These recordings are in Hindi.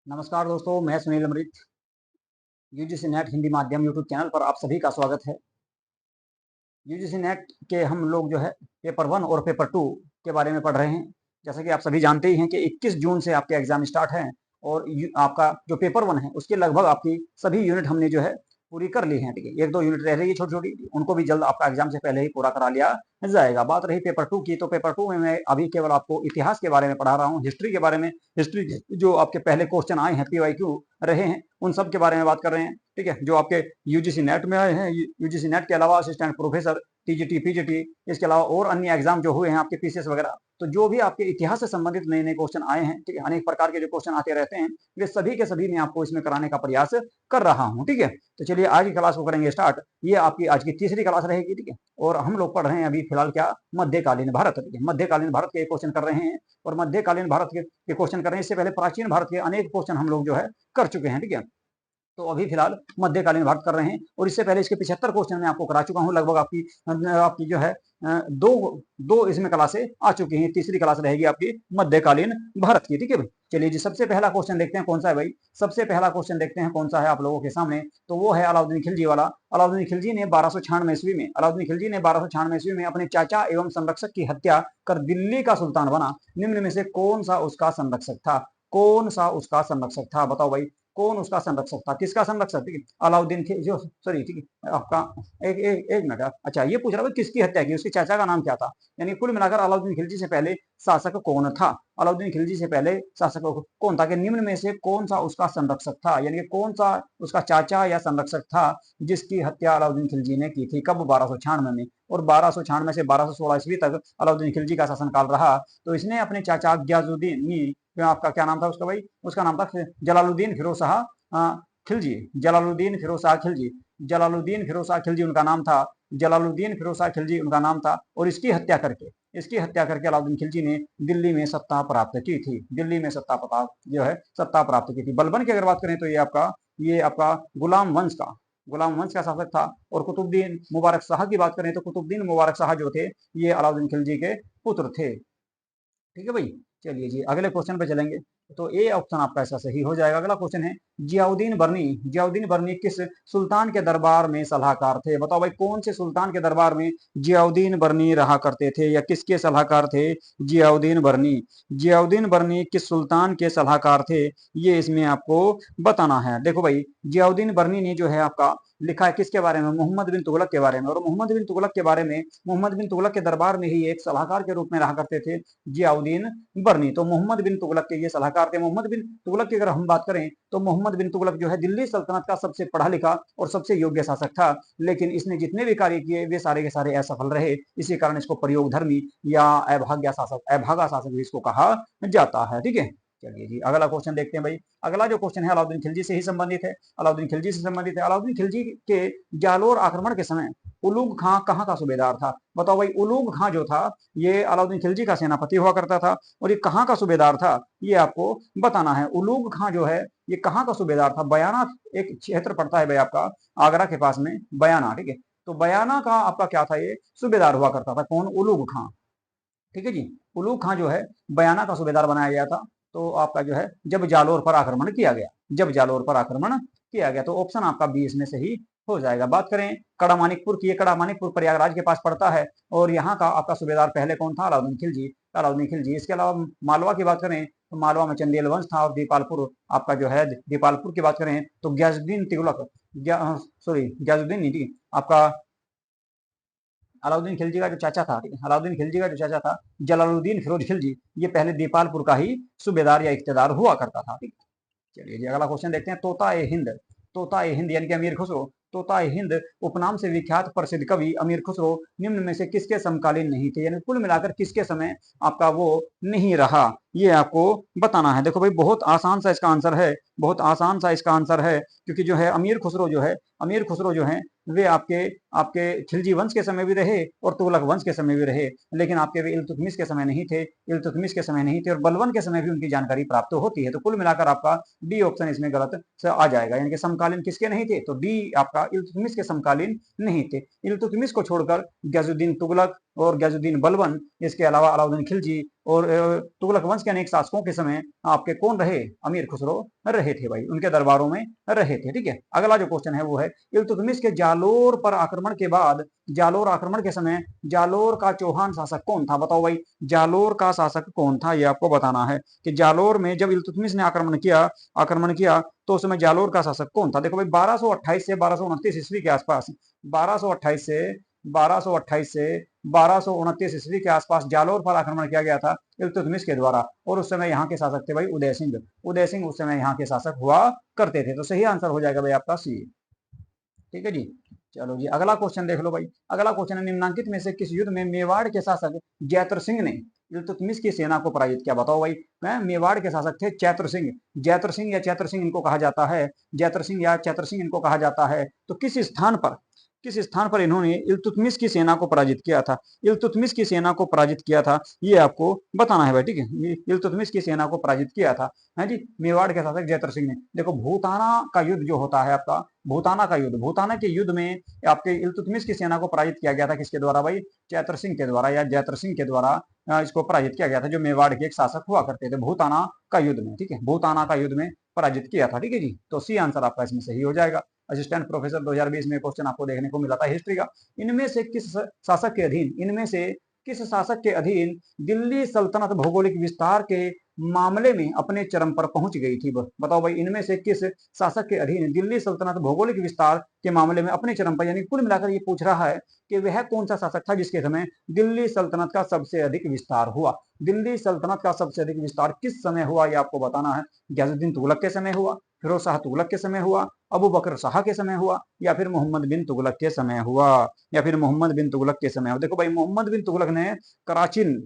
नमस्कार दोस्तों, मैं सुनील अमृत। यूजीसी नेट हिंदी माध्यम यूट्यूब चैनल पर आप सभी का स्वागत है। यूजीसी नेट के हम लोग जो है पेपर 1 और पेपर 2 के बारे में पढ़ रहे हैं। जैसा कि आप सभी जानते ही हैं कि 21 जून से आपके एग्जाम स्टार्ट हैं और आपका जो पेपर 1 है उसके लगभग आपकी सभी यूनिट हमने जो है पूरी कर ली है। ठीक है, 1-2 यूनिट रह रही है छोटी छोटी, उनको भी जल्द आपका एग्जाम से पहले ही पूरा करा लिया जाएगा। बात रही पेपर 2 की, तो पेपर 2 में मैं अभी केवल आपको इतिहास के बारे में पढ़ा रहा हूँ, हिस्ट्री के बारे में। हिस्ट्री के जो आपके पहले क्वेश्चन आए हैं, पीवाईक्यू रहे हैं, उन सब के बारे में बात कर रहे हैं। ठीक है, जो आपके यूजीसी नेट में आए हैं, यूजीसी नेट के अलावा असिस्टेंट प्रोफेसर, टीजीटी, पीजीटी, इसके अलावा और अन्य एग्जाम जो हुए हैं आपके पीसीएस वगैरह, तो जो भी आपके इतिहास से संबंधित नए नए क्वेश्चन आए हैं, ठीक है, अनेक प्रकार के जो क्वेश्चन आते रहते हैं, वे सभी के सभी मैं आपको इसमें कराने का प्रयास कर रहा हूँ। ठीक है, तो चलिए आज की क्लास को करेंगे स्टार्ट। ये आपकी आज की तीसरी क्लास रहेगी। ठीक है, और हम लोग पढ़ रहे हैं अभी फिलहाल क्या, मध्यकालीन भारत। ठीक है, मध्यकालीन भारत के क्वेश्चन कर रहे हैं और मध्यकालीन भारत के क्वेश्चन कर रहे हैं। इससे पहले प्राचीन भारत के अनेक क्वेश्चन हम लोग जो है कर चुके हैं। ठीक है, तो अभी फिलहाल मध्यकालीन भारत कर रहे हैं और इससे पहले इसके 75 क्वेश्चन मैं आपको करा चुका हूं। लगभग आपकी जो है दो दो इसमें क्लासें आ चुकी हैं। तीसरी क्लास रहेगी आपकी मध्यकालीन भारत की। ठीक है भाई, चलिए जी, सबसे पहला क्वेश्चन देखते हैं कौन सा है भाई। सबसे पहला क्वेश्चन देखते हैं कौन सा है आप लोगों के सामने, तो वो है अलाउद्दीन खिलजी वाला। अलाउद्दीन खिलजी ने 1296 ईस्वी में अलाउद्दीन खिलजी ने 1296 ईस्वी में अपने चाचा एवं संरक्षक की हत्या कर दिल्ली का सुल्तान बना। निम्न में से कौन सा उसका संरक्षक था? कौन सा उसका संरक्षक था? बताओ भाई, कौन उसका संरक्षक था? किसका संरक्षक? ठीक है, अलाउद्दीन जो सॉरी, ठीक है आपका, एक मिनट। अच्छा, ये पूछ रहा है किसकी हत्या की, उसके चाचा का नाम क्या था? यानी कुल मिलाकर अलाउद्दीन खिलजी से पहले शासक कौन था? अलाउद्दीन खिलजी से पहले शासक कौन था? कि निम्न में से कौन सा उसका संरक्षक था, यानी कौन सा उसका चाचा या संरक्षक था जिसकी हत्या अलाउद्दीन खिलजी ने की थी? कब? 1296 में। और 1296 से 1216 ईस्वी तक अलाउद्दीन खिलजी का शासनकाल रहा। तो इसने अपने चाचा गयाजुद्दीन, आपका क्या नाम था उसका भाई? उसका नाम था जलालुद्दीन फिरोज शाह खिलजी। जलालुद्दीन फिरोज शाह खिलजी, जलालुद्दीन फिरोज शाह खिलजी उनका नाम था। जलालुद्दीन फिरोज शाह खिलजी उनका नाम था। और इसकी हत्या करके अलाउद्दीन खिलजी ने दिल्ली में सत्ता प्राप्त की थी। दिल्ली में सत्ता प्राप्त की थी। बलबन की अगर बात करें तो ये आपका गुलाम वंश का शासक था। और कुतुबुद्दीन मुबारक शाह की बात करें तो कुतुबुद्दीन मुबारक शाह जो थे, ये अलाउद्दीन खिलजी के पुत्र थे। ठीक है भाई, चलिए जी अगले क्वेश्चन पे चलेंगे। तो ए ऑप्शन आपका ऐसा सही हो जाएगा। अगला क्वेश्चन है, जियाउद्दीन बर्नी किस सुल्तान के दरबार में सलाहकार थे? बताओ भाई, कौन से सुल्तान के दरबार में जियाउद्दीन बर्नी रहा करते थे या किसके सलाहकार थे जियाउद्दीन बर्नी किस सुल्तान के सलाहकार थे, ये इसमें आपको बताना है। देखो भाई, जियाउद्दीन बर्नी ने जो है आपका लिखा है किसके बारे में? मोहम्मद बिन तुगलक के बारे में। और मोहम्मद बिन तुगलक के दरबार में ही एक सलाहकार के रूप में रहा करते थे जियाउद्दीन बर्नी। तो मोहम्मद बिन तुगलक के ये सलाहकार थे। मोहम्मद बिन तुगलक की अगर हम बात करें तो मोहम्मद बिन तुगलक जो है दिल्ली सल्तनत का सबसे पढ़ा लिखा और सबसे योग्य शासक था। लेकिन इसने जितने भी कार्य किए वे सारे के सारे असफल रहे। इसी कारण इसको प्रयोगधर्मी या अभागा शासक भी इसको कहा जाता है। ठीक है, चलिए जी अगला क्वेश्चन देखते हैं भाई। अगला जो क्वेश्चन है अलाउद्दीन खिलजी से ही संबंधित है। अलाउद्दीन खिलजी के जालोर आक्रमण के समय उलूग खां कहाँ का सूबेदार था? बताओ भाई, उलूग खां जो था ये अलाउद्दीन खिलजी का सेनापति हुआ करता था और ये कहाँ का सूबेदार था, ये आपको बताना है। उलूग खां जो है ये कहाँ का सूबेदार था? बयाना एक क्षेत्र पड़ता है भाई आपका आगरा के पास में, बयाना। ठीक है, तो बयाना का आपका क्या था? ये सूबेदार हुआ करता था। कौन? उलूग खां। ठीक है जी, उलूग खां जो है बयाना का सूबेदार बनाया गया था। तो आपका जो है जब जालोर पर आक्रमण किया गया, तो ऑप्शन आपका बी इसमें सही हो जाएगा। बात करें कड़ा की, कड़ा मानिकपुर प्रयागराज के पास पड़ता है और यहाँ का आपका सूबेदार पहले कौन था? अलाउद्दीन खिलजी। इसके अलावा मालवा की बात करें तो मालवा में चंदेल वंश था। और दीपालपुर आपका जो है, दीपालपुर की बात करें तो गयाजुद्दीन तुगलक, गयाजुद्दीन नहीं, आपका अलाउद्दीन खिलजी का जो चाचा था, जलालुद्दीन फिरोज खिलजी, ये पहले दीपालपुर का ही सूबेदार या इख्तियार हुआ करता था। ठीक, चलिए जी अगला क्वेश्चन देखते हैं। तोता ए हिंद यानी कि अमीर खुसरो, तोता ए हिंद उपनाम से विख्यात प्रसिद्ध कवि अमीर खुसरो निम्न में से किसके समकालीन नहीं थे? यानी कुल मिलाकर किसके समय आपका वो नहीं रहा, ये आपको बताना है। देखो भाई, बहुत आसान सा इसका आंसर है, क्योंकि जो है अमीर खुसरो जो है वे आपके आपके खिलजी वंश के समय भी रहे और तुगलक वंश के समय भी रहे। लेकिन आपके वे इल्तुतमिश के समय नहीं थे और बलबन के समय भी उनकी जानकारी प्राप्त होती है। तो कुल मिलाकर आपका डी ऑप्शन इसमें गलत से आ जाएगा। यानी कि समकालीन किसके नहीं थे? तो डी आपका इल्तुतमिश के समकालीन नहीं थे। इल्तुतमिश को छोड़कर गयाजुद्दीन तुगलक और गयाजुद्दीन बलबन, इसके अलावा अलाउद्दीन खिलजी और तुगलक वंश के अनेक शासकों के समय आपके कौन रहे? अमीर खुसरो रहे थे भाई, उनके दरबारों में रहे थे। ठीक है, अगला जो क्वेश्चन है वो है इल्तुतमिश के जालोर पर आक्रमण के बाद, जालोर आक्रमण के समय जालोर का चौहान शासक कौन था? बताओ भाई, जालोर का शासक कौन था, ये आपको बताना है कि जालोर में जब इल्तुतमिश ने आक्रमण किया तो उस समय जालोर का शासक कौन था? देखो भाई 1228 से 1229 ईस्वी के आसपास, 1228 से 1228 से 1229 ईस्वी के आसपास जालोर पर आक्रमण किया गया था इल्तुतमिश के द्वारा, और उस समय यहाँ के शासक थे भाई उदय सिंह। उदय सिंह उस समय यहाँ के शासक हुआ करते थे। तो सही आंसर हो जाएगा भाई आपका सी। ठीक है जी, चलो जी अगला क्वेश्चन देख लो भाई। अगला क्वेश्चन है निम्नांकित में से किस युद्ध में मेवाड़ के शासक जैत्र सिंह ने इल्तुतमिश की सेना को पराजित किया? बताओ भाई, मेवाड़ के शासक थे चैत्र सिंह। जैत्र सिंह या चैत्र सिंह इनको कहा जाता है, जैत्र सिंह या चैत्र सिंह इनको कहा जाता है। तो किस स्थान पर इन्होंने इल्तुतमिश की सेना को पराजित किया था? इल्तुतमिश की सेना को पराजित किया था, ये आपको बताना है भाई। ठीक है, इल्तुतमिश की सेना को पराजित किया था, है जी, मेवाड़ के शासक जैत्र सिंह ने। देखो भूताना का युद्ध जो होता है आपका, भूताना के युद्ध में आपके इल्तुतमिश की सेना को पराजित किया गया था, किसके द्वारा भाई? चैत्र सिंह के द्वारा, या जैत्र सिंह के द्वारा इसको पराजित किया गया था, जो मेवाड़ के एक शासक हुआ करते थे भूताना का युद्ध में। ठीक है, भूताना का युद्ध में पराजित किया था। ठीक है जी, तो सी आंसर आपका इसमें सही हो जाएगा। असिस्टेंट प्रोफेसर 2020 में क्वेश्चन आपको देखने को मिला था हिस्ट्री का। इनमें से किस शासक के अधीन इनमें से किस शासक के अधीन दिल्ली सल्तनत भौगोलिक विस्तार के मामले में अपने चरम पर पहुंच गई थी? बताओ भाई, इनमें से किस शासक के अधीन दिल्ली सल्तनत भौगोलिक विस्तार के मामले में अपने चरम पर, यानी कुल मिलाकर ये पूछ रहा है कि वह कौन सा शासक था जिसके समय दिल्ली सल्तनत का सबसे अधिक विस्तार हुआ? दिल्ली सल्तनत का सबसे अधिक विस्तार किस समय हुआ, ये आपको बताना है। गयाजुद्दीन तुगलक के समय हुआ, फिरोज शाह तुगलक के समय हुआ, अबू बकर शाह के समय हुआ, या फिर मोहम्मद बिन तुगलक के समय हुआ, या फिर मोहम्मद बिन तुगलक के समय हुआ? देखो भाई, मोहम्मद बिन तुगलक ने कराचिल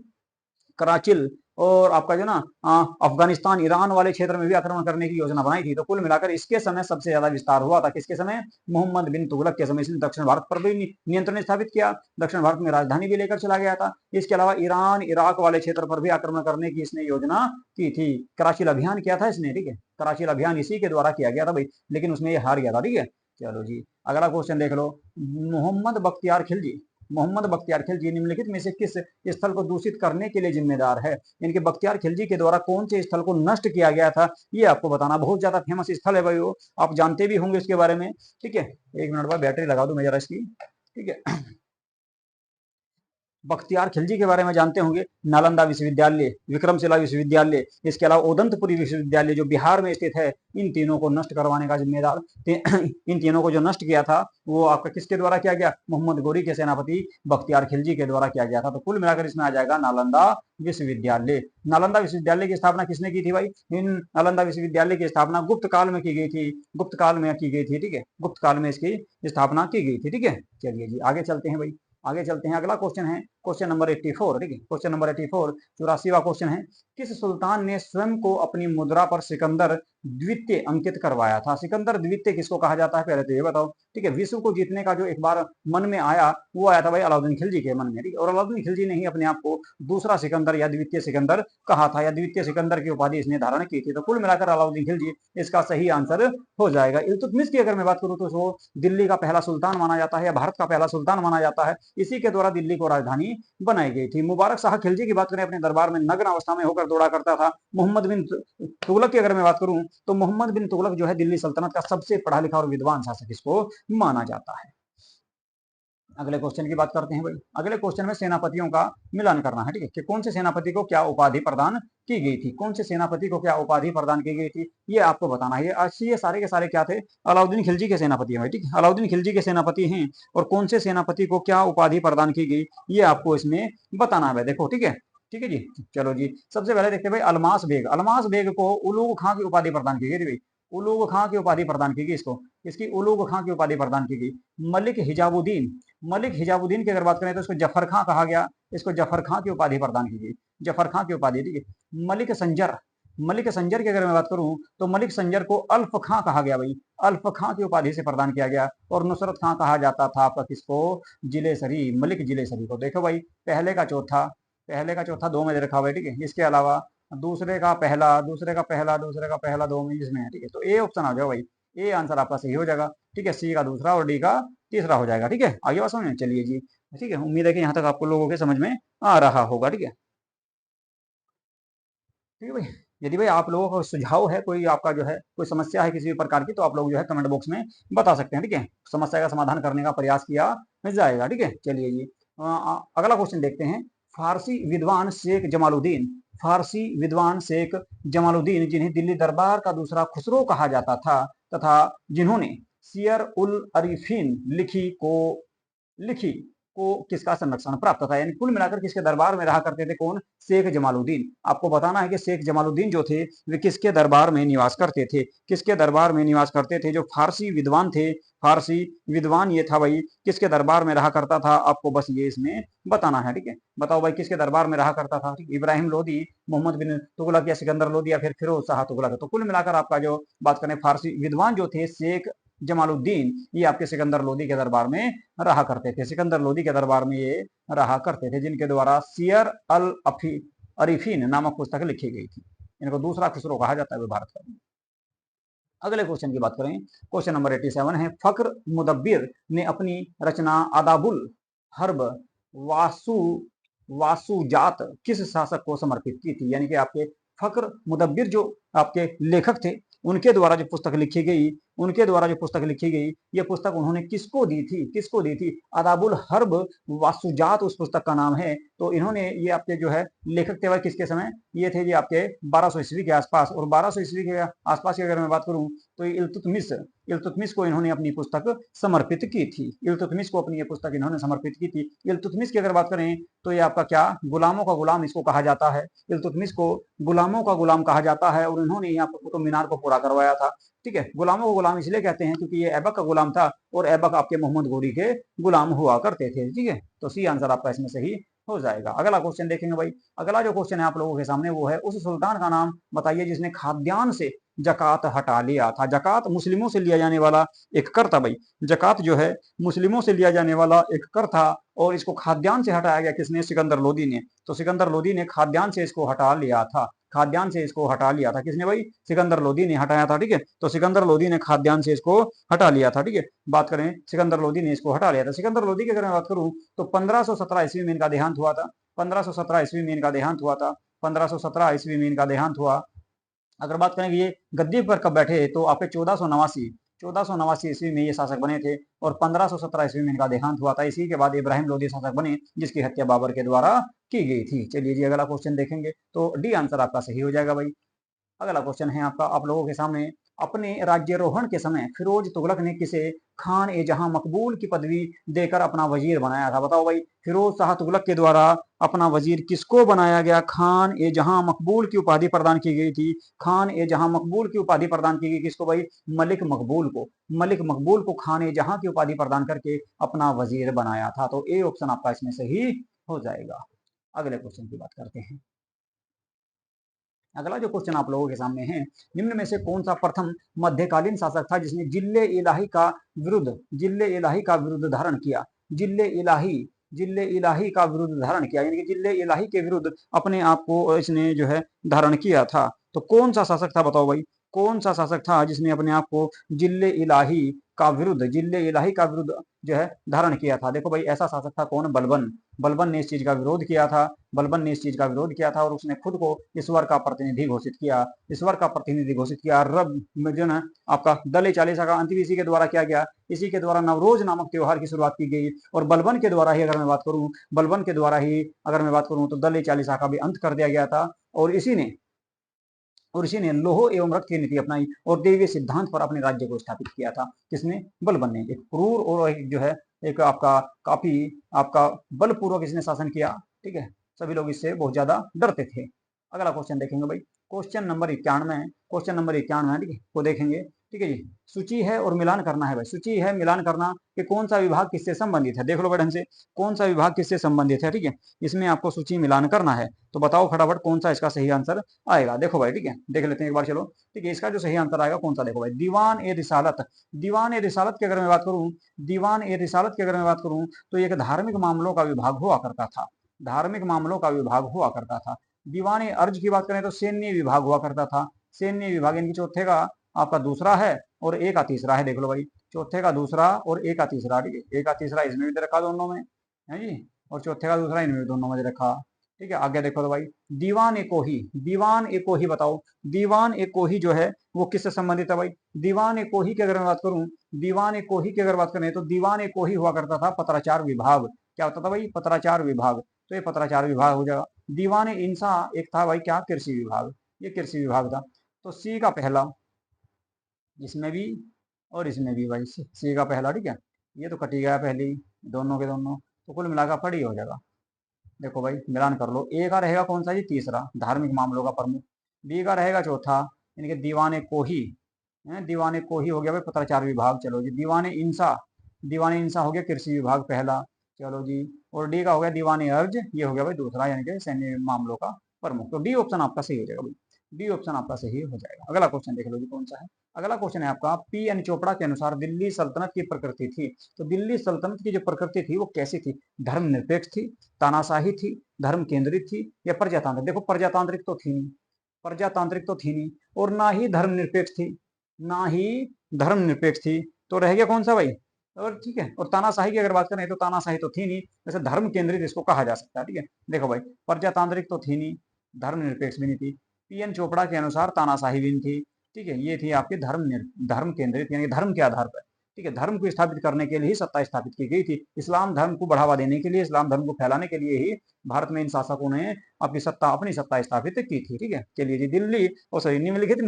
कराचिल और आपका जो ना अफगानिस्तान ईरान वाले क्षेत्र में भी आक्रमण करने की योजना बनाई थी। तो कुल मिलाकर इसके समय सबसे ज्यादा विस्तार हुआ था, किसके समय? मोहम्मद बिन तुगलक के समय। इसने दक्षिण भारत पर भी नियंत्रण स्थापित किया, दक्षिण भारत में राजधानी भी लेकर चला गया था। इसके अलावा ईरान इराक वाले क्षेत्र पर भी आक्रमण करने की इसने योजना की थी। कराचिल अभियान किया था इसने। ठीक है, कराचिल अभियान इसी के द्वारा किया गया था भाई, लेकिन उसमें ये हार गया था। ठीक है, चलो जी अगला क्वेश्चन देख लो। मोहम्मद बख्तियार खिलजी मोहम्मद बख्तियार खिलजी निम्नलिखित में से किस स्थल को दूषित करने के लिए जिम्मेदार है? इनके बख्तियार खिलजी के द्वारा कौन से स्थल को नष्ट किया गया था, ये आपको बताना। बहुत ज्यादा फेमस स्थल है भाई वो, आप जानते भी होंगे उसके बारे में। ठीक है, एक मिनट बाद बैटरी लगा दूं मैं जरा इसकी। ठीक है, बख्तियार खिलजी के बारे में जानते होंगे, नालंदा विश्वविद्यालय, विक्रमशिला विश्वविद्यालय, इसके अलावा उदंतपुरी विश्वविद्यालय जो बिहार में स्थित है, इन तीनों को नष्ट करवाने का जिम्मेदार इन तीनों को जो नष्ट किया था वो आपका किसके द्वारा किया गया? मोहम्मद गोरी के सेनापति बख्तियार खिलजी के द्वारा किया गया था। तो कुल मिलाकर इसमें आ जाएगा नालंदा विश्वविद्यालय। नालंदा विश्वविद्यालय की स्थापना किसने की थी भाई? इन नालंदा विश्वविद्यालय की स्थापना गुप्त काल में की गई थी, गुप्त काल में की गई थी। ठीक है, गुप्त काल में इसकी स्थापना की गई थी। ठीक है, चलिए जी आगे चलते हैं भाई, आगे चलते हैं। अगला क्वेश्चन है क्वेश्चन नंबर 84। ठीक है, क्वेश्चन नंबर 84 84वां क्वेश्चन है, किस सुल्तान ने स्वयं को अपनी मुद्रा पर सिकंदर द्वितीय अंकित करवाया था? सिकंदर द्वितीय किसको कहा जाता है, पहले तो ये बताओ। ठीक है, विश्व को जीतने का जो एक बार मन में आया, वो आया था भाई अलाउद्दीन खिलजी के मन में। ठीक है, और अलाउद्दीन खिलजी ने ही अपने आप को दूसरा सिकंदर या द्वितीय सिकंदर कहा था, या द्वितीय सिकंदर की उपाधि इसने धारण की थी। तो कुल मिलाकर अलाउद्दीन खिलजी इसका सही आंसर हो जाएगा। इल्तुतमिश की अगर मैं बात करूं तो वो दिल्ली का पहला सुल्तान माना जाता है, या भारत का पहला सुल्तान माना जाता है। इसी के द्वारा दिल्ली को राजधानी बनाई गई थी। मुबारक शाह खिलजी की बात करें, अपने दरबार में नग्न अवस्था में होकर दौड़ा करता था। मोहम्मद बिन तुगलक की अगर मैं बात करूं तो मोहम्मद बिन तुगलक जो है दिल्ली सल्तनत का सबसे पढ़ा लिखा और विद्वान शासक इसको माना जाता है। अगले क्वेश्चन की बात करते हैं भाई। अगले क्वेश्चन में सेनापतियों का मिलान करना है। ठीक है, कि कौन से सेनापति को क्या उपाधि प्रदान की गई थी, कौन से सेनापति को क्या उपाधि प्रदान की गई थी, ये आपको बताना है। ये सारे के सारे क्या थे? अलाउद्दीन खिलजी के सेनापति हैं। ठीक है, अलाउद्दीन खिलजी के सेनापति हैं, और कौन से सेनापति को क्या उपाधि प्रदान की गई, ये आपको इसमें बताना है। देखो ठीक है, ठीक है जी, चलो जी सबसे पहले देखते हैं भाई अलमास बेग को उलूग खां की उपाधि प्रदान की गई थी भाई। उलूग खां की उपाधि प्रदान की गई इसको, इसकी उलूग खां की उपाधि प्रदान की गई। मलिक हिजाबुद्दीन की अगर बात करें तो इसको जफर खां कहा गया, इसको जफर खां की उपाधि प्रदान की गई, जफर खां की उपाधि। ठीक है, मलिक संजर की अगर मैं बात करूं तो मलिक संजर को अल्फ खां कहा गया भाई, अल्फ खां की उपाधि से प्रदान किया गया। और नुसरत खां कहा जाता था आपका किसको? जिलेसरी, मलिक जिलेसरी को। देखो भाई, पहले का चौथा दो में दे रखा हुआ है। ठीक है, इसके अलावा दूसरे का पहला दो में इसमें है। ठीक है, तो ए ऑप्शन आ जाओ भाई, ए आंसर आपका सही हो जाएगा। ठीक है, सी का दूसरा और डी का तीसरा हो जाएगा। ठीक है, आगे बात समझ में, चलिए जी। ठीक है, उम्मीद है कि यहाँ तक आपको लोगों के समझ में आ रहा होगा। ठीक है, ठीक है भाई। यदि भाई आप लोगों का सुझाव है, कोई आपका जो है कोई समस्या है किसी भी प्रकार की, तो आप लोग जो है कमेंट बॉक्स में बता सकते हैं। ठीक है, समस्या का समाधान करने का प्रयास किया जाएगा। ठीक है, चलिए जी। अगला क्वेश्चन देखते हैं। फारसी विद्वान शेख जमालुद्दीन, फारसी विद्वान शेख जमालुद्दीन जिन्हें दिल्ली दरबार का दूसरा खुसरो कहा जाता था तथा जिन्होंने सियर उल अरिफीन लिखी को किसका संरक्षण प्राप्त था, यानी कुल मिलाकर किसके दरबार में रहा करते थे, कौन, शेख जमालुद्दीन। आपको बताना है कि शेख जमालुद्दीन जो थे वे किसके दरबार में निवास करते थे, किसके दरबार में निवास करते थे, जो फारसी विद्वान थे, फारसी विद्वान ये था भाई, किसके दरबार में रहा करता था, आपको बस ये इसमें बताना है। ठीक है, बताओ भाई किसके दरबार में रहा करता था। इब्राहिम लोदी, मोहम्मद बिन तुगलक या सिकंदर लोदी या फिर फिरोज शाह तुगलक। तो कुल मिलाकर आपका जो बात करें फारसी विद्वान जो थे शेख जमालुद्दीन, ये आपके सिकंदर लोदी के दरबार में रहा करते थे। सिकंदर लोदी के दरबार में ये रहा करते थे, जिनके द्वारा सियर अल अरीफीन नामक पुस्तक लिखी गई थी। इनको दूसरा खुसरो कहा जाता है भारत का। अगले क्वेश्चन की बात करें, क्वेश्चन नंबर 87 है। फक्र मुदब्बिर ने अपनी रचना आदाबुल हर्ब वासु वासुजात किस शासक को समर्पित की थी, यानी कि आपके फक्र मुदब्बिर जो आपके लेखक थे, उनके द्वारा जो पुस्तक लिखी गई, उनके द्वारा जो पुस्तक लिखी गई, ये पुस्तक उन्होंने किसको दी थी, किसको दी थी, आदाबुल हर्ब वासुजात उस पुस्तक का नाम है। तो इन्होंने ये आपके जो है लेखक थे किसके समय, ये थे जी आपके 1200 ईस्वी के आसपास। और 1200 ईस्वी के आसपास की अगर मैं बात करूं तो इल्तुतमिश को इन्होंने अपनी पुस्तक समर्पित की थी। इल्तुतमिश को अपनी ये पुस्तक इन्होंने समर्पित की थी। इल्तुतमिश की अगर बात करें तो ये आपका क्या, गुलामों का गुलाम इसको कहा जाता है। इल्तुतमिश को गुलामों का गुलाम कहा जाता है और इन्होंने यहाँ पर कुतुब मीनार को पूरा करवाया था। ठीक है, गुलामों को गुलाम इसलिए कहते हैं क्योंकि ये ऐबक का गुलाम था और ऐबक आपके मोहम्मद घोरी के गुलाम हुआ करते थे। ठीक है, तो सी आंसर आपका इसमें सही हो जाएगा। अगला क्वेश्चन देखेंगे भाई। अगला जो क्वेश्चन है आप लोगों के सामने वो है, उस सुल्तान का नाम बताइए जिसने खाद्यान्न से जकात हटा लिया था। जकात मुस्लिमों से लिया जाने वाला एक कर था भाई। जकात जो है मुस्लिमों से लिया जाने वाला एक कर था और इसको खाद्यान्न से हटाया गया किसने, सिकंदर लोदी ने। तो सिकंदर लोदी ने खाद्यान्न से इसको हटा लिया था। खाद्यान्न से इसको हटा लिया था किसने भाई, सिकंदर लोदी ने हटाया था। ठीक है, तो सिकंदर लोदी ने खाद्यान्न से इसको हटा लिया था। ठीक है, बात करें सिकंदर लोदी ने इसको हटा लिया था। सिकंदर लोदी की अगर मैं बात करूं तो 1517 ईस्वी में इनका देहांत हुआ था। 1517 ईस्वी में इनका देहांत हुआ था। 1517 ईस्वी में इनका देहांत हुआ। अगर बात करें कि ये गद्दी पर कब बैठे तो आपके 1489 ईस्वी में ये शासक बने थे और 1517 ईस्वी में इनका देहांत हुआ था। इसी के बाद इब्राहिम लोदी शासक बने जिसकी हत्या बाबर के द्वारा की गई थी। चलिए जी अगला क्वेश्चन देखेंगे तो डी आंसर आपका सही हो जाएगा भाई। अगला क्वेश्चन है आपका आप लोगों के सामने। अपने राज्यारोहण के समय फिरोज तुगलक ने किसे खान ए जहां मकबूल की पदवी देकर अपना वजीर बनाया था। बताओ भाई, फिरोज शाह तुगलक के द्वारा अपना वजीर किसको बनाया गया, खान ए जहां मकबूल की उपाधि प्रदान की गई थी। खान ए जहां मकबूल की उपाधि प्रदान की गई किसको भाई, मलिक मकबूल को। मलिक मकबूल को खान ए जहां की उपाधि प्रदान करके अपना वजीर बनाया था। तो ए ऑप्शन आपका इसमें सही हो जाएगा। अगले क्वेश्चन की बात करते हैं। अगला जो क्वेश्चन आप लोगों के सामने है, निम्न में से कौन सा प्रथम मध्यकालीन शासक था जिसने जिल्ले इलाही का विरुद्ध धारण किया। जिल्ले इलाही का विरुद्ध धारण किया, यानी कि जिल्ले इलाही के विरुद्ध अपने आप को इसने जो है धारण किया था। तो कौन सा शासक था बताओ भाई, कौन सा शासक था जिसने अपने आप को जिल्ले इलाही का विरुद्ध जो है धारण किया था। देखो भाई ऐसा शासक था कौन, बलबन। बलबन ने इस चीज का विरोध किया था। बलबन ने इस चीज का विरोध किया था और उसने खुद को ईश्वर का प्रतिनिधि घोषित किया। ईश्वर का प्रतिनिधि घोषित किया। रब जो ना आपका दल चालीसा का अंत भी इसी के द्वारा किया गया। इसी के द्वारा नवरोज नामक त्योहार की शुरुआत की गई और बलबन के द्वारा ही अगर मैं बात करूं, बलबन के द्वारा ही अगर मैं बात करूं तो दल चालीसा का भी अंत कर दिया गया था। और इसी ने लोह एवं रक्त की नीति अपनाई और देवीय सिद्धांत पर अपने राज्य को स्थापित किया था। किसने, बलबन ने। एक क्रूर और एक जो है एक आपका काफी आपका बलपूर्वक इसने शासन किया। ठीक है, सभी लोग इससे बहुत ज्यादा डरते थे। अगला क्वेश्चन देखेंगे भाई, क्वेश्चन नंबर 91 ठीक है, को देखेंगे। ठीक है जी, सूची है और मिलान करना है भाई। सूची है मिलान करना कि कौन सा विभाग किससे संबंधित है। देख लो बड़े से कौन सा विभाग किससे संबंधित है। ठीक है, इसमें आपको सूची मिलान करना है। तो बताओ फटाफट कौन सा इसका सही आंसर आएगा। देखो भाई, ठीक है, देख लेते हैं एक बार। चलो ठीक है, इसका जो सही आंसर आएगा कौन सा, देखो भाई, दीवान ए रिसालत। दीवान ए रिसालत की अगर मैं बात करूं, दीवान ए रिसालत की अगर मैं बात करूं तो एक धार्मिक मामलों का विभाग हुआ करता था। धार्मिक मामलों का विभाग हुआ करता था। दीवान ए अर्ज की बात करें तो सैन्य विभाग हुआ करता था। सैन्य विभाग इनकी चौथे का आपका दूसरा है और ए का तीसरा है, देख लो भाई, चौथे का दूसरा और ए का तीसरा, ठीक है, ए का तीसरा इसमें भी दे रखा दोनों में, है जी, और चौथे का दूसरा इनमें भी दोनों में दे रखा, ठीक है। आगे देखो तो भाई, दीवान ए कोही, दीवान ए कोही बताओ, दीवान ए कोही जो है वो किससे संबंधित है भाई? दीवान ए कोही की अगर मैं बात करूं, दीवान ए कोही की अगर बात करें तो दीवान ए कोही हुआ करता था पत्राचार विभाग। क्या होता था भाई? पत्राचार विभाग। तो ये पत्राचार विभाग हो जाएगा। दीवान ए इंसा एक था भाई क्या? कृषि विभाग, ये कृषि विभाग था। तो सी का पहला, इसमें भी और इसमें भी भाई सी का पहला, ठीक है, ये तो कटी गया पहले ही, दोनों के दोनों, तो कुल मिलाकर पढ़ी हो जाएगा। देखो भाई मिलान कर लो, ए का रहेगा कौन सा जी? तीसरा, धार्मिक मामलों का प्रमुख। बी का रहेगा चौथा, यानी कि दीवाने कोही, दीवाने कोही हो गया भाई पत्राचार विभाग। चलो जी, दीवाने इंसा, दीवाने इंसा हो गया कृषि विभाग पहला। चलो जी, और डी का हो गया दीवाने अर्ज, ये हो गया भाई दूसरा, यानी कि सैन्य मामलों का प्रमुख। तो डी ऑप्शन आपका सही हो जाएगा भाई, डी ऑप्शन आपका सही हो जाएगा। अगला क्वेश्चन देख लो जी कौन सा है। अगला क्वेश्चन है आपका, पी एन चोपड़ा के अनुसार दिल्ली सल्तनत की प्रकृति थी। तो दिल्ली सल्तनत की जो प्रकृति थी वो कैसी थी? धर्मनिरपेक्ष थी, तानाशाही थी, धर्म केंद्रित थी, या प्रजातांत्रिक? देखो प्रजातांत्रिक तो थी नहीं, प्रजातांत्रिक तो थी नहीं, और ना ही धर्मनिरपेक्ष थी, ना ही धर्मनिरपेक्ष थी, तो रह गया कौन सा भाई? और ठीक है, और तानाशाही की अगर बात करें तो तानाशाही तो थी नहीं, वैसे धर्म केंद्रित इसको कहा जा सकता है, ठीक है। देखो भाई, प्रजातांत्रिक तो थी नहीं, धर्मनिरपेक्ष भी नहीं थी, पीएन चोपड़ा के अनुसार तानाशाही भी नहीं थी, ठीक है, ये थी आपकी धर्म केंद्रित, यानी धर्म के आधार पर, ठीक है, धर्म को स्थापित करने के लिए ही सत्ता स्थापित की गई थी। इस्लाम धर्म को बढ़ावा देने के लिए, इस्लाम धर्म को फैलाने के लिए ही भारत में इन शासकों ने अपनी सत्ता स्थापित की थी, ठीक है। चलिए जी, दिल्ली और सॉरी निम्नलिखित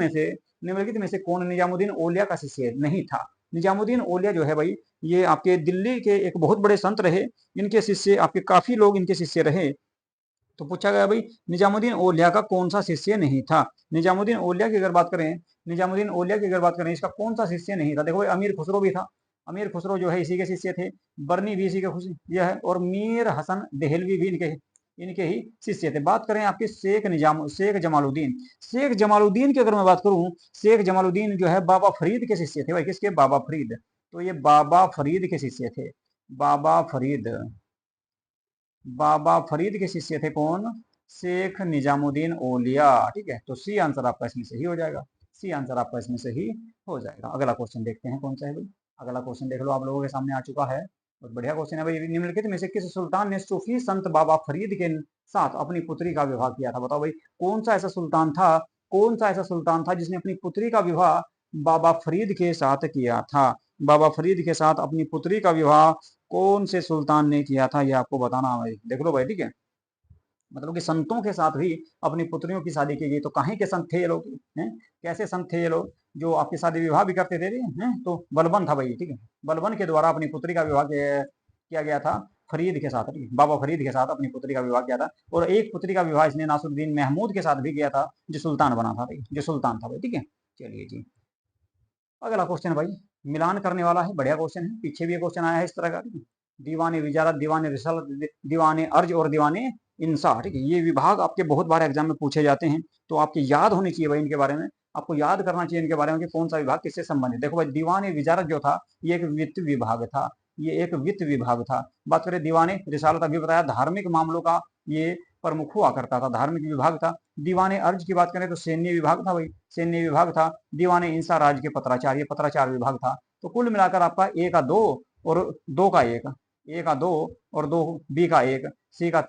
में से कौन निजामुद्दीन औलिया का शिष्य नहीं था? निजामुद्दीन औलिया जो है भाई, ये आपके दिल्ली के एक बहुत बड़े संत रहे, इनके शिष्य आपके काफी लोग इनके शिष्य रहे। तो पूछा गया भाई, निजामुद्दीन औलिया का कौन सा शिष्य नहीं था? निजामुद्दीन औलिया की अगर बात करें, निजामुद्दीन औलिया की अगर बात करें, इसका कौन सा शिष्य नहीं था? देखो भाई, अमीर खुसरो भी था, अमीर खुसरो जो है इसी के शिष्य थे, बर्नी भी इसी के यह है, और मीर हसन देहलवी भी इनके ही शिष्य थे। बात करें आपके शेख जमालुद्दीन, शेख जमालुद्दीन की अगर मैं बात करूं, शेख जमालुद्दीन जो है बाबा फरीद के शिष्य थे भाई। किसके? बाबा फरीद। तो ये बाबा फरीद के शिष्य थे, बाबा फरीद, बाबा फरीद के शिष्य थे कौन? शेख निजामुद्दीन औलिया, ठीक है। तो सी आंसर आपका इसमें सही हो जाएगा, सी आंसर आपका इसमें सही हो जाएगा। अगला क्वेश्चन देखते हैं कौन सा है भाई। अगला क्वेश्चन देख लो, आप लोगों के सामने आ चुका है, बहुत बढ़िया क्वेश्चन है भाई। निम्नलिखित में से किस सुल्तान ने सूफी संत बाबा फरीद के साथ अपनी पुत्री का विवाह किया था? बताओ भाई, कौन सा ऐसा सुल्तान था, कौन सा ऐसा सुल्तान था जिसने अपनी पुत्री का विवाह बाबा फरीद के साथ किया था? बाबा फरीद के साथ अपनी पुत्री का विवाह कौन से सुल्तान ने किया था, ये आपको बताना है भाई। देख लो भाई, ठीक है, मतलब कि संतों के साथ भी अपनी पुत्रियों की शादी की गई। तो कहीं के संत थे ये लोग, हैं कैसे संत थे ये लोग जो आपकी शादी विवाह भी करते थे, हैं? तो बलबन था भाई, ठीक है, बलबन के द्वारा अपनी पुत्री का विवाह किया गया था फरीद के साथ, ठीक है, बाबा फरीद के साथ अपनी पुत्री का विवाह किया था। और एक पुत्री का विवाह इसने नासरुद्दीन महमूद के साथ भी किया था, जो सुल्तान बना था, जो सुल्तान था भाई, ठीक है। चलिए जी, अगला क्वेश्चन भाई मिलान करने वाला है, बढ़िया क्वेश्चन है, पीछे भी एक क्वेश्चन आया है इस तरह का, दीवाने विजारत, दीवाने रिसालत, दीवाने अर्ज और दीवाने इंसा, ठीक है, ये विभाग आपके बहुत बार एग्जाम में पूछे जाते हैं, तो आपकी याद होनी चाहिए भाई इनके बारे में, आपको याद करना चाहिए इनके बारे में कि कौन सा विभाग किससे संबंधित। देखो भाई, दीवाने विजारत जो था ये एक वित्त विभाग था, ये एक वित्त विभाग था। बात करें दीवाने रिसालत, अभी बताया धार्मिक मामलों का ये प्रमुख हुआ करता था, धार्मिक विभाग था। दीवाने अर्ज की बात करें तो सैन्य विभाग था भाई, सैन्य विभाग था। दीवाने इंसा राज के पत्राचार, ये पत्राचार विभाग था। तो कुल मिलाकर आपका ए का 2 और 2 का 1, ए का 2 और 2, बी का 1, सी का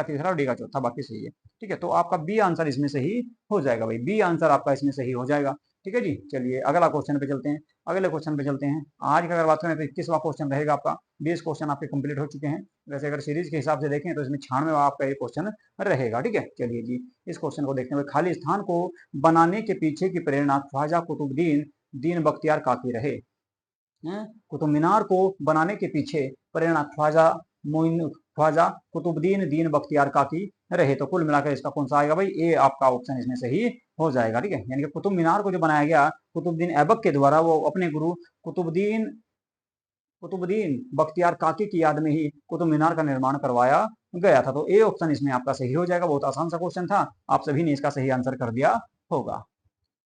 तीसरा और डी का चौथा, बाकी सही है, ठीक है। तो आपका बी आंसर इसमें सही हो जाएगा भाई, बी आंसर आपका इसमें सही हो जाएगा, ठीक है जी। चलिए अगला क्वेश्चन पे चलते हैं, अगले क्वेश्चन पे चलते हैं। आज का अगर बात करें तो 21वां क्वेश्चन रहेगा आपका, 20 क्वेश्चन आपके कंप्लीट हो चुके हैं। वैसे अगर सीरीज के हिसाब से देखें तो इसमें 96वां आपका एक क्वेश्चन रहेगा, ठीक है। चलिए जी, इस क्वेश्चन को देखते हुए, खाली स्थान को बनाने के पीछे की प्रेरणा ख्वाजा कुतुबुद्दीन दीन बख्तियार काकी रहे। कुतुब मीनार को बनाने के पीछे प्रेरणा ख्वाजा कुतुबुद्दीन दीन बख्तियार काकी रहे। तो कुल मिलाकर इसका कौन सा आएगा भाई? ए आपका ऑप्शन इसमें सही हो जाएगा, ठीक है। यानी कि कुतुब मीनार को जो बनाया गया कुतुबुद्दीन ऐबक के द्वारा, वो अपने गुरु कुतुबुद्दीन कुतुबुद्दीन बख्तियार काकी की याद में ही कुतुब मीनार का निर्माण करवाया गया था। तो ए ऑप्शन इसमें आपका सही हो जाएगा। बहुत आसान सा क्वेश्चन था, आप सभी ने इसका सही आंसर कर दिया होगा।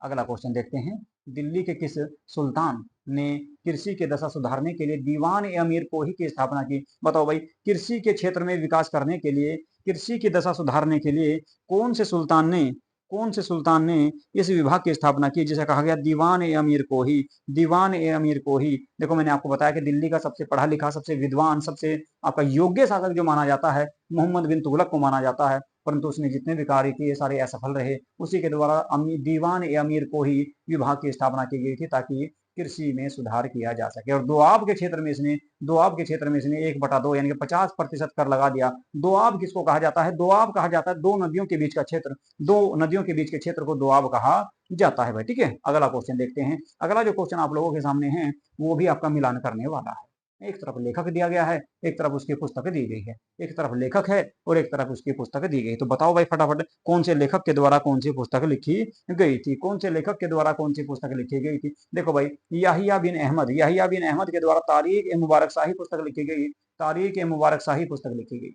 अगला क्वेश्चन देखते हैं, दिल्ली के किस सुल्तान ने कृषि के दशा सुधारने के लिए दीवान ए अमीर कोही की स्थापना की? बताओ भाई, कृषि के क्षेत्र में विकास करने के लिए, कृषि की दशा सुधारने के लिए कौन से सुल्तान ने कौन से सुल्तान ने इस विभाग की स्थापना की, जिसे कहा गया दीवान ए अमीर को ही, दीवान ए अमीर को ही। देखो मैंने आपको बताया कि दिल्ली का सबसे पढ़ा लिखा, सबसे विद्वान, सबसे आपका योग्य शासक जो माना जाता है मोहम्मद बिन तुगलक को माना जाता है, परंतु उसने जितने भी कार्य किए सारे असफल रहे। उसी के द्वारा दीवान ए अमीर को ही विभाग की स्थापना की गई थी, ताकि कृषि में सुधार किया जा सके। और दोआब के क्षेत्र में इसने 1/2 यानी कि 50% कर लगा दिया। दोआब किसको कहा जाता है? दोआब कहा जाता है दो नदियों के बीच का क्षेत्र, दो नदियों के बीच के क्षेत्र को दोआब कहा जाता है भाई। ठीक है, अगला क्वेश्चन देखते हैं। अगला जो क्वेश्चन आप लोगों के सामने है वो भी आपका मिलान करने वाला है। एक तरफ लेखक दिया गया है, एक तरफ उसकी पुस्तक दी गई है। एक तरफ लेखक है और एक तरफ उसकी पुस्तक दी गई। तो बताओ भाई फटाफट, कौन से लेखक के द्वारा कौन सी पुस्तक लिखी गई थी? कौन से लेखक के द्वारा कौन सी पुस्तक लिखी गई थी? देखो भाई, याहिया बिन अहमद के द्वारा तारीख ए मुबारक शाही पुस्तक लिखी गई। तारीख ए मुबारक शाही पुस्तक लिखी गई।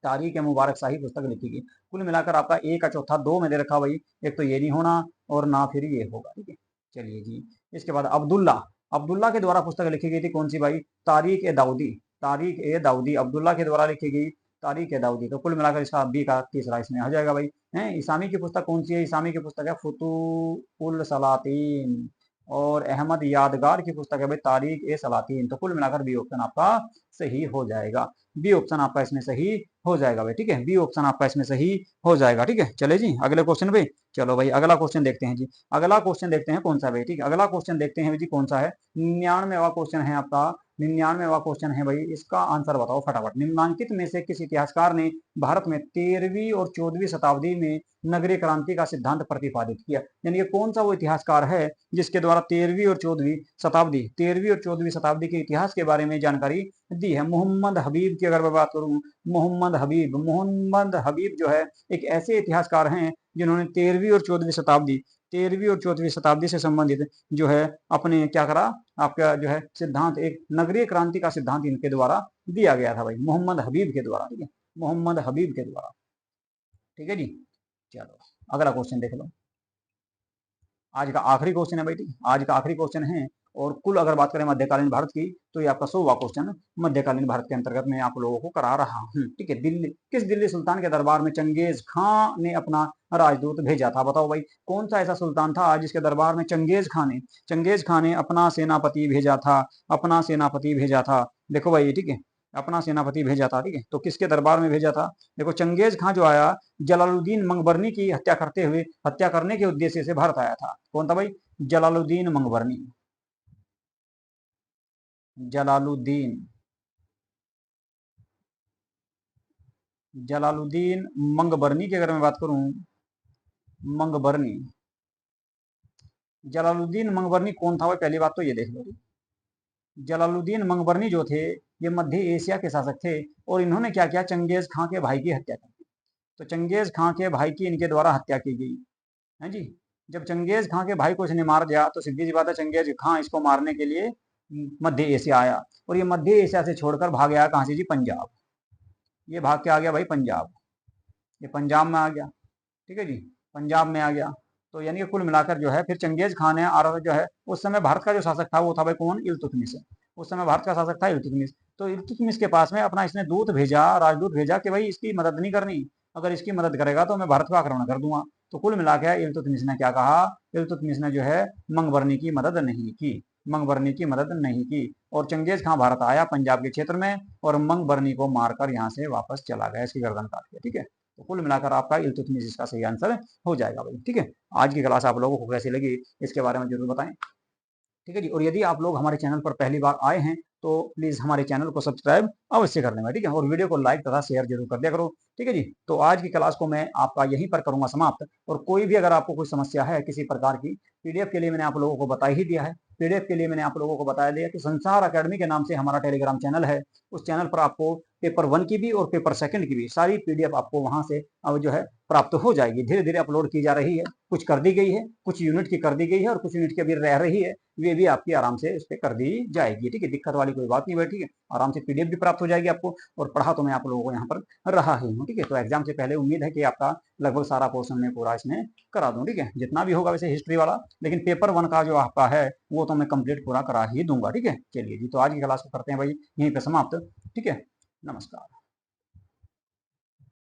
तारीख ए मुबारक शाही पुस्तक लिखी गई। कुल मिलाकर आपका एक का चौथा दो में दे रखा भाई। एक तो ये नहीं होना और ना फिर ये होगा। ठीक है, चलिए जी। इसके बाद अब्दुल्ला, अब्दुल्ला के द्वारा पुस्तक लिखी गई थी। कौन सी भाई? तारीख ए दाऊदी, तारीख ए दाऊदी अब्दुल्ला के द्वारा लिखी गई, तारीख ए दाऊदी। तो कुल मिलाकर इसका बी का तीसरा इसमें आ जाएगा भाई। है इसामी की पुस्तक कौन सी है? इसामी की पुस्तक है फुतूहुल सलातीन। और अहमद यादगार की पुस्तक है भाई तारीख ए सलातीन। तो कुल मिलाकर बी ऑप्शन आपका सही हो जाएगा। बी ऑप्शन आपका इसमें सही हो जाएगा भाई। ठीक है, बी ऑप्शन आपका इसमें सही हो जाएगा। ठीक है, चले जी अगले क्वेश्चन पे। चलो भाई अगला क्वेश्चन देखते हैं जी। अगला क्वेश्चन देखते हैं कौन सा भाई। ठीक है, अगला क्वेश्चन देखते हैं जी कौन सा है। 99वां क्वेश्चन है आपका। 99वां क्वेश्चन है भाई। इसका आंसर बताओ फटाफट। निम्नांकित में से किस इतिहासकार ने भारत में 13वीं और 14वीं शताब्दी में नगरीय क्रांति का सिद्धांत प्रतिपादित किया? यानी कि कौन सा वो इतिहासकार है जिसके द्वारा 13वीं और 14वीं शताब्दी के इतिहास के बारे में जानकारी दी है? मोहम्मद हबीब की अगर मैं बात करूं, मोहम्मद हबीब जो है एक ऐसे इतिहासकार हैं जिन्होंने 13वीं और 14वीं शताब्दी से संबंधित जो है अपने क्या करा, आपका जो है सिद्धांत, एक नगरीय क्रांति का सिद्धांत इनके द्वारा दिया गया था भाई, मोहम्मद हबीब के द्वारा। ठीक है, मोहम्मद हबीब के द्वारा। ठीक है जी, चलो अगला क्वेश्चन देख लो। आज का आखिरी क्वेश्चन है भाई। ठीक, आज का आखिरी क्वेश्चन है। और कुल अगर बात करें मध्यकालीन भारत की, तो ये आपका 100वां क्वेश्चन मध्यकालीन भारत के अंतर्गत मैं आप लोगों को करा रहा हूँ। ठीक है, किस दिल्ली सुल्तान के दरबार में चंगेज खां ने अपना राजदूत भेजा था? बताओ भाई, कौन सा ऐसा सुल्तान था जिसके दरबार में चंगेज खां ने अपना सेनापति भेजा था, अपना सेनापति भेजा था? देखो भाई, ठीक है, अपना सेनापति भेजा था। ठीक है, तो किसके दरबार में भेजा था? देखो, चंगेज खां जो आया जलालुद्दीन मंगबरनी की हत्या करने के उद्देश्य से भारत आया था। कौन था भाई? जलालुद्दीन मंगबरनी। जलालुद्दीन मंगबरनी की अगर मैं बात करूं, मंगबरनी, जलालुद्दीन मंगबरनी कौन था भाई? पहली बात तो ये देख लो, जलालुद्दीन मंगबरनी जो थे ये मध्य एशिया के शासक थे। और इन्होंने क्या किया? चंगेज खां के भाई की हत्या कर दी। तो चंगेज खां के भाई की इनके द्वारा हत्या की गई है जी। जब चंगेज खां के भाई को इसने मार दिया तो सीधी सी बात है, चंगेज खां इसको मारने के लिए मध्य एशिया आया। और ये मध्य एशिया से छोड़कर भाग गया कहां से जी? पंजाब। ये भाग के आ गया भाई पंजाब। ये पंजाब में आ गया। ठीक है जी, पंजाब में आ गया। तो यानी कि कुल मिलाकर जो है फिर चंगेज खान है और जो है उस समय भारत का जो शासक था वो था भाई कौन? इल्तुतमिश। उस समय भारत का शासक था इल्तुतमिश। तो इल्तुतमिश के पास में अपना इसने दूत भेजा, राजदूत भेजा कि भाई इसकी मदद नहीं करनी, अगर इसकी मदद करेगा तो मैं भारत को आक्रमण कर दूंगा। तो कुल मिला के इल्तुतमिश ने क्या कहा? इल्तुतमिश ने जो है मंगबरनी की मदद नहीं की, मंगबरनी की मदद नहीं की। और चंगेज खां भारत आया पंजाब के क्षेत्र में और मंगबरनी को मारकर यहाँ से वापस चला गया, इसकी गर्दन काट के। ठीक है, तो कुल मिलाकर आपका इल्तुतमिश इसका सही आंसर हो जाएगा भाई। ठीक है, आज की क्लास आप लोगों को कैसी लगी इसके बारे में जरूर बताएं। ठीक है जी, और यदि आप लोग हमारे चैनल पर पहली बार आए हैं तो प्लीज हमारे चैनल को सब्सक्राइब अवश्य कर लेना। ठीक है, और वीडियो को लाइक तथा शेयर जरूर कर दिया करो। ठीक है जी, तो आज की क्लास को मैं आपका यहीं पर करूंगा समाप्त। और कोई भी अगर आपको कोई समस्या है किसी प्रकार की, पीडीएफ के लिए मैंने आप लोगों को बता ही दिया है। पीडीएफ के लिए मैंने आप लोगों को बताया दिया कि संसार अकेडमी के नाम से हमारा टेलीग्राम चैनल है। उस चैनल पर आपको पेपर 1 की भी और पेपर 2 की भी सारी पीडीएफ आपको वहां से अब जो है प्राप्त हो जाएगी। धीरे धीरे अपलोड की जा रही है, कुछ कर दी गई है, कुछ यूनिट की कर दी गई है और कुछ यूनिट की अभी रह रही है। वे भी आपकी आराम से इस पर कर दी जाएगी। ठीक है, दिक्कत वाली कोई बात नहीं है। ठीक है, आराम से पीडीएफ भी प्राप्त हो जाएगी आपको। और पढ़ा तो मैं आप लोगों को यहाँ पर रहा ही हूँ। ठीक है, तो एग्जाम से पहले उम्मीद है कि आपका लगभग सारा पोर्शन में पूरा इसमें करा दूं। ठीक है, जितना भी होगा वैसे हिस्ट्री वाला, लेकिन पेपर 1 का जो आपका है वो तो मैं कंप्लीट पूरा करा ही दूंगा। ठीक है, चलिए जी, तो आज की क्लास को करते हैं भाई यहीं पे समाप्त। ठीक है, नमस्कार।